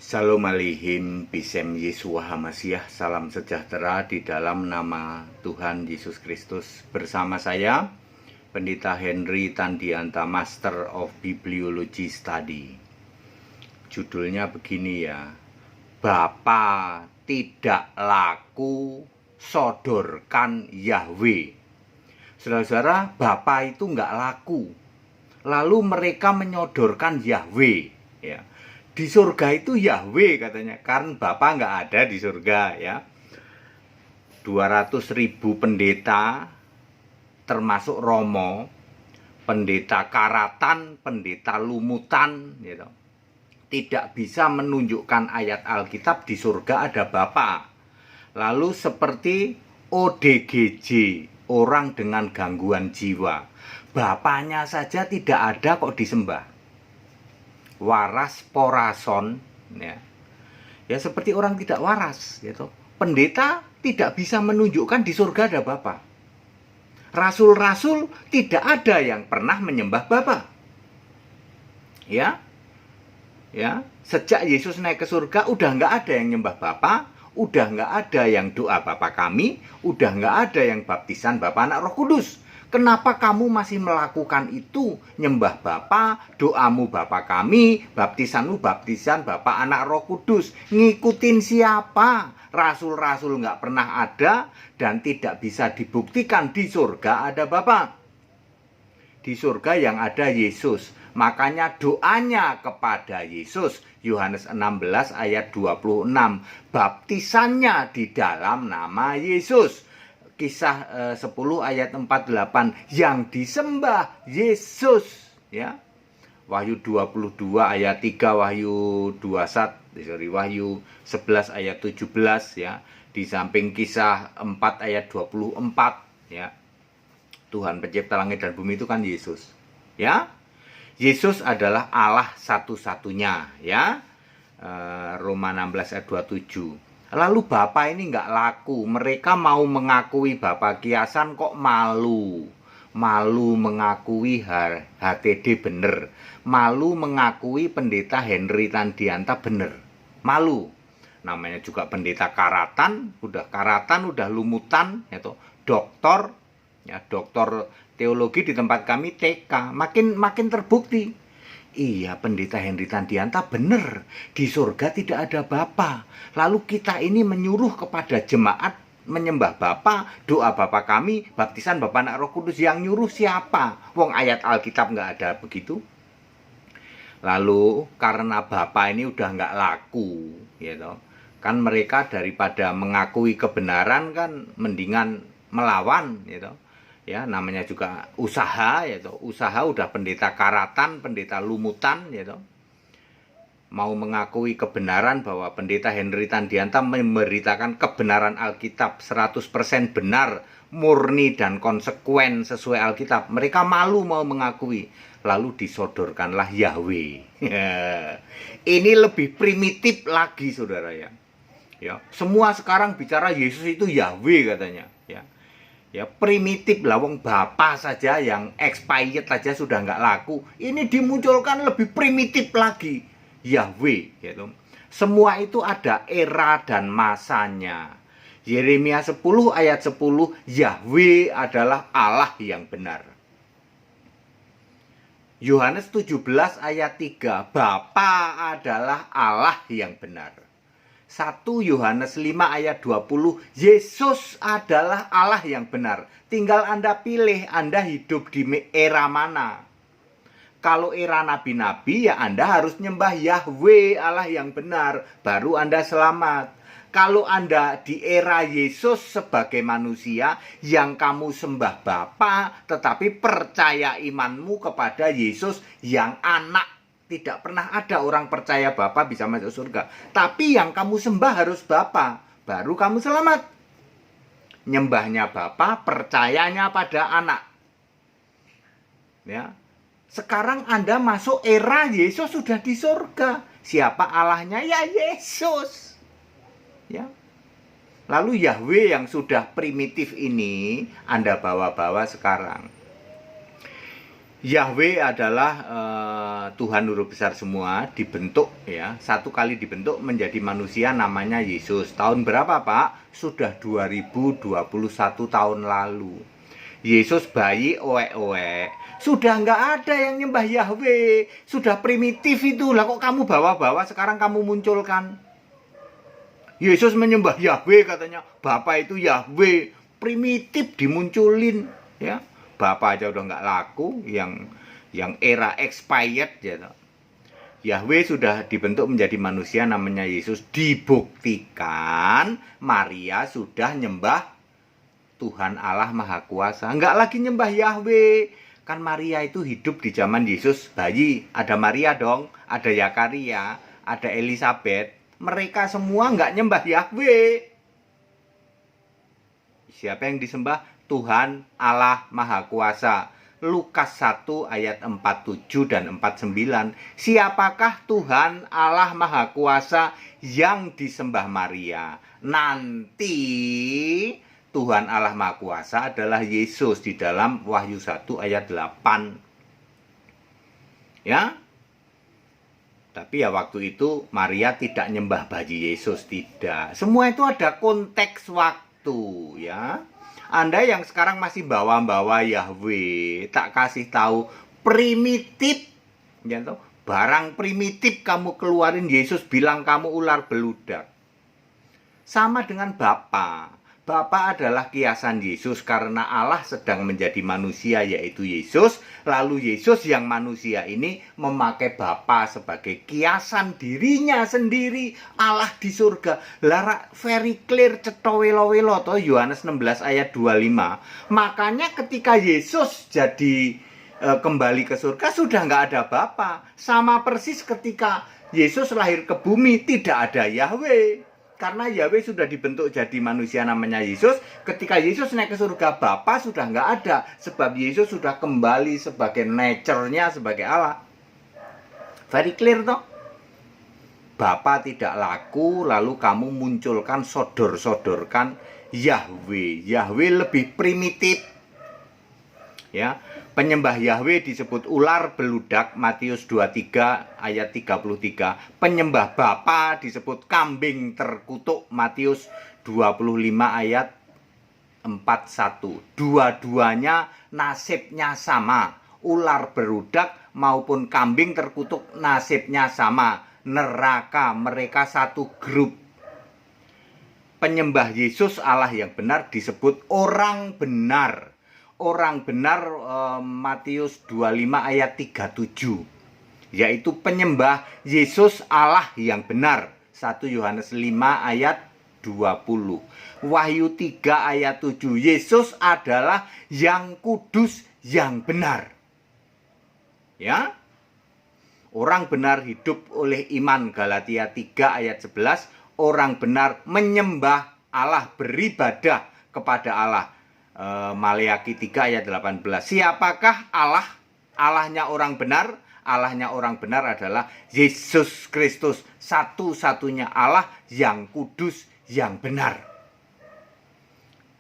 Shalom Aleichem, Bisem Yeshua HaMashiach, salam sejahtera di dalam nama Tuhan Yesus Kristus. Bersama saya, Pendeta Henry Tandianta, Master of Bibliology Study. Judulnya begini ya, Bapa tidak laku, sodorkan Yahweh. Saudara-saudara, Bapa itu nggak laku, lalu mereka menyodorkan Yahweh, ya. Di surga itu Yahweh katanya, karena Bapa nggak ada di surga ya. 200.000 pendeta termasuk Romo, pendeta karatan, pendeta lumutan gitu, tidak bisa menunjukkan ayat Alkitab di surga ada Bapa. Lalu seperti ODGJ, orang dengan gangguan jiwa, Bapaknya saja tidak ada kok disembah. Waras porason ya. Ya seperti orang tidak waras gitu. Pendeta tidak bisa menunjukkan di surga ada Bapa. Rasul-rasul tidak ada yang pernah menyembah Bapa. Ya. Ya, sejak Yesus naik ke surga udah nggak ada yang nyembah Bapa, udah nggak ada yang doa Bapa kami, udah nggak ada yang baptisan Bapa Anak Roh Kudus. Kenapa kamu masih melakukan itu? Nyembah Bapa, doamu Bapa kami, baptisanmu baptisan Bapa Anak Roh Kudus. Ngikutin siapa? Rasul-rasul nggak pernah ada dan tidak bisa dibuktikan di surga ada Bapa. Di surga yang ada Yesus. Makanya doanya kepada Yesus, Yohanes 16 ayat 26. Baptisannya di dalam nama Yesus. Kisah 10 ayat 48, yang disembah Yesus ya. Wahyu 22 ayat 3, Wahyu 11 ayat 17 ya. Di samping kisah 4 ayat 24 ya. Tuhan pencipta langit dan bumi itu kan Yesus ya. Yesus adalah Allah satu-satunya ya. Roma 16 ayat 27. Lalu Bapa ini nggak laku. Mereka mau mengakui Bapa kiasan kok malu. Malu mengakui HTD bener. Malu mengakui pendeta Henry Tandianta bener. Malu. Namanya juga pendeta karatan, udah lumutan, yaitu doktor, ya doktor teologi di tempat kami TK. Makin terbukti. Iya, pendeta Henry Tandianta benar. Di surga tidak ada Bapa. Lalu kita ini menyuruh kepada jemaat menyembah Bapa, doa Bapa kami, baptisan Bapa Anak Roh Kudus. Yang nyuruh siapa? Wong ayat Alkitab nggak ada begitu. Lalu karena Bapa ini udah nggak laku, gitu. Kan mereka daripada mengakui kebenaran kan mendingan melawan, gitu. Ya, namanya juga usaha, yaitu usaha udah pendeta karatan, pendeta lumutan, yaitu mau mengakui kebenaran bahwa pendeta Henry Tandianta memberitakan kebenaran Alkitab 100% benar, murni dan konsekuen sesuai Alkitab. Mereka malu mau mengakui, lalu disodorkanlah Yahweh. Ini lebih primitif lagi, saudara ya. Ya, semua sekarang bicara Yesus itu Yahweh katanya, ya. Ya primitif lah, wong Bapa saja yang expired saja sudah nggak laku. Ini dimunculkan lebih primitif lagi, Yahweh gitu. Semua itu ada era dan masanya. Yeremia 10 ayat 10, Yahweh adalah Allah yang benar. Yohanes 17 ayat 3, Bapa adalah Allah yang benar. 1 Yohanes 5 ayat 20, Yesus adalah Allah yang benar. Tinggal Anda pilih, Anda hidup di era mana. Kalau era nabi-nabi, ya Anda harus nyembah Yahweh, Allah yang benar, baru Anda selamat. Kalau Anda di era Yesus sebagai manusia, yang kamu sembah Bapa, tetapi percaya imanmu kepada Yesus yang anak. Tidak pernah ada orang percaya Bapa bisa masuk surga. Tapi yang kamu sembah harus Bapa, baru kamu selamat. Nyembahnya Bapa, percayanya pada anak. Ya. Sekarang Anda masuk era Yesus sudah di surga. Siapa Allahnya? Ya Yesus. Ya. Lalu Yahweh yang sudah primitif ini Anda bawa-bawa sekarang. Yahweh adalah Tuhan huruf besar semua, dibentuk ya, satu kali dibentuk menjadi manusia namanya Yesus. Tahun berapa Pak? Sudah 2021 tahun lalu. Yesus bayi oek-oek. Sudah nggak ada yang nyembah Yahweh. Sudah primitif itu. Lah kok kamu bawa-bawa sekarang kamu munculkan. Yesus menyembah Yahweh katanya. Bapak itu Yahweh. Primitif dimunculin ya. Bapak aja udah nggak laku, yang era expired ya. Yahweh sudah dibentuk menjadi manusia namanya Yesus. Dibuktikan Maria sudah nyembah Tuhan Allah Maha Kuasa. Nggak lagi nyembah Yahweh. Kan Maria itu hidup di zaman Yesus bayi. Ada Maria dong, ada Zakaria, ada Elizabeth. Mereka semua nggak nyembah Yahweh. Siapa yang disembah? Tuhan Allah Maha Kuasa. Lukas 1 ayat 47 dan 49. Siapakah Tuhan Allah Maha Kuasa yang disembah Maria? Nanti Tuhan Allah Maha Kuasa adalah Yesus di dalam Wahyu 1 ayat 8. Ya. Tapi ya waktu itu Maria tidak nyembah bayi Yesus, tidak. Semua itu ada konteks waktu ya. Anda yang sekarang masih bawa-bawa Yahweh, tak kasih tahu primitif, ya toh, barang primitif kamu keluarin, Yesus bilang kamu ular beludak. Sama dengan Bapa. Bapa adalah kiasan Yesus karena Allah sedang menjadi manusia yaitu Yesus. Lalu Yesus yang manusia ini memakai Bapa sebagai kiasan dirinya sendiri. Allah di surga. Lara very clear cetowelo-welo toh Yohanes 16 ayat 25. Makanya ketika Yesus jadi kembali ke surga sudah nggak ada Bapa. Sama persis ketika Yesus lahir ke bumi tidak ada Yahweh. Karena Yahweh sudah dibentuk jadi manusia namanya Yesus. Ketika Yesus naik ke surga, Bapa sudah nggak ada. Sebab Yesus sudah kembali sebagai nature-nya, sebagai Allah. Very clear toh? Bapa tidak laku, lalu kamu munculkan, sodor-sodorkan Yahweh. Yahweh lebih primitif. Ya, penyembah Yahweh disebut ular beludak, Matius 23 ayat 33. Penyembah Bapa disebut kambing terkutuk, Matius 25 ayat 41. Dua-duanya nasibnya sama. Ular beludak maupun kambing terkutuk nasibnya sama. Neraka, mereka satu grup. Penyembah Yesus Allah yang benar disebut orang benar. Orang benar Matius 25 ayat 37, yaitu penyembah Yesus Allah yang benar. 1 Yohanes 5 ayat 20. Wahyu 3 ayat 7, Yesus adalah yang kudus, yang benar. Ya. Orang benar hidup oleh iman, Galatia 3 ayat 11. Orang benar menyembah Allah, beribadah kepada Allah. Maleakhi 3 ayat 18. Siapakah Allah? Allahnya orang benar. Allahnya orang benar adalah Yesus Kristus, satu-satunya Allah yang kudus, yang benar.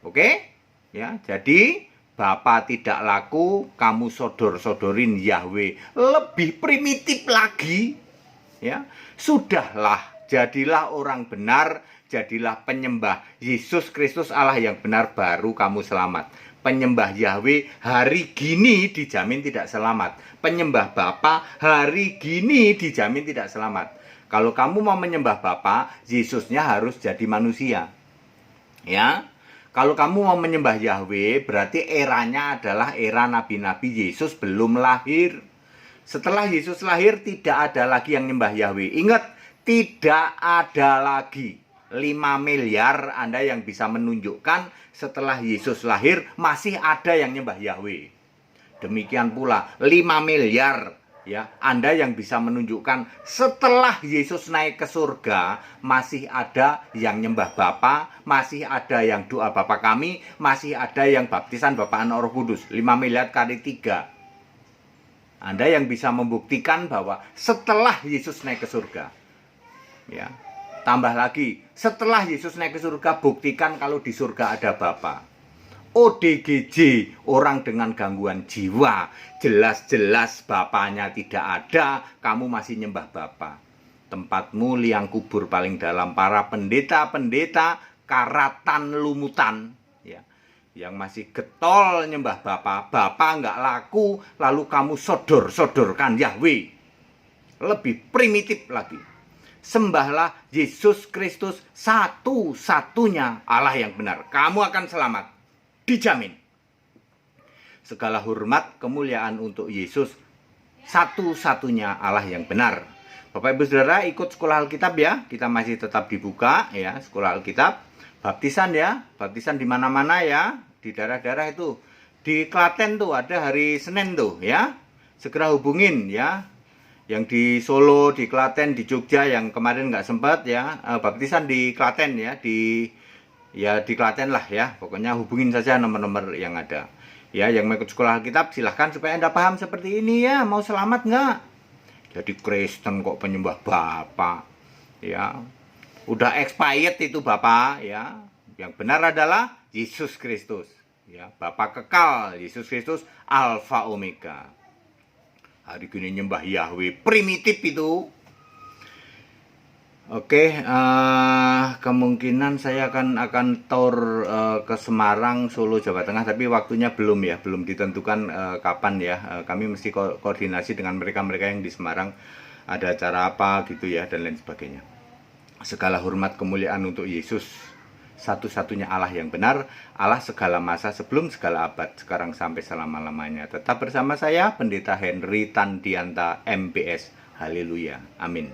Oke? Ya, jadi Bapa tidak laku, kamu sodor-sodorin Yahweh. Lebih primitif lagi. Ya, sudahlah, jadilah orang benar. Jadilah penyembah Yesus Kristus Allah yang benar, baru kamu selamat. Penyembah Yahweh hari gini dijamin tidak selamat. Penyembah Bapa hari gini dijamin tidak selamat. Kalau kamu mau menyembah Bapa, Yesusnya harus jadi manusia. Ya. Kalau kamu mau menyembah Yahweh, berarti eranya adalah era nabi-nabi. Yesus belum lahir. Setelah Yesus lahir tidak ada lagi yang menyembah Yahweh. Ingat, tidak ada lagi. 5 miliar Anda yang bisa menunjukkan setelah Yesus lahir masih ada yang nyembah Yahweh. Demikian pula 5 miliar ya Anda yang bisa menunjukkan setelah Yesus naik ke surga masih ada yang nyembah Bapa, masih ada yang doa Bapa kami, masih ada yang baptisan Bapa Anak Roh Kudus. 5 miliar kali 3. Anda yang bisa membuktikan bahwa setelah Yesus naik ke surga. Ya. Tambah lagi, setelah Yesus naik ke surga, buktikan kalau di surga ada Bapa. ODGJ, orang dengan gangguan jiwa. Jelas-jelas bapaknya tidak ada, kamu masih nyembah Bapa. Tempatmu liang kubur paling dalam. Para pendeta-pendeta karatan lumutan, ya, yang masih getol nyembah Bapa. Bapa nggak laku, lalu kamu sodorkan Yahweh. Lebih primitif lagi. Sembahlah Yesus Kristus, satu-satunya Allah yang benar. Kamu akan selamat. Dijamin. Segala hormat, kemuliaan untuk Yesus, satu-satunya Allah yang benar. Bapak Ibu Saudara, ikut sekolah Alkitab ya. Kita masih tetap dibuka ya, sekolah Alkitab. Baptisan ya, baptisan di mana-mana ya, di daerah-daerah itu. Di Klaten tuh ada hari Senin tuh ya. Segera hubungin ya. Yang di Solo, di Klaten, di Jogja yang kemarin nggak sempat ya, baptisan di Klaten ya, di Klaten lah ya. Pokoknya hubungin saja nomor-nomor yang ada. Ya, yang mau ikut sekolah Alkitab silahkan supaya Anda paham seperti ini ya. Mau selamat nggak? Jadi Kristen kok penyembah Bapa ya. Udah expired itu Bapa ya. Yang benar adalah Yesus Kristus ya. Bapa kekal, Yesus Kristus Alfa Omega. Hari gini nyembah Yahweh primitif itu. Oke, kemungkinan saya akan tour ke Semarang, Solo, Jawa Tengah, tapi waktunya belum ya, belum ditentukan kapan ya. Kami mesti koordinasi dengan mereka-mereka yang di Semarang, ada acara apa gitu ya, dan lain sebagainya. Segala hormat kemuliaan untuk Yesus, satu-satunya Allah yang benar, Allah segala masa, sebelum segala abad, sekarang sampai selama-lamanya. Tetap bersama saya, Pendeta Henry Tandianta, MPS. Haleluya. Amin.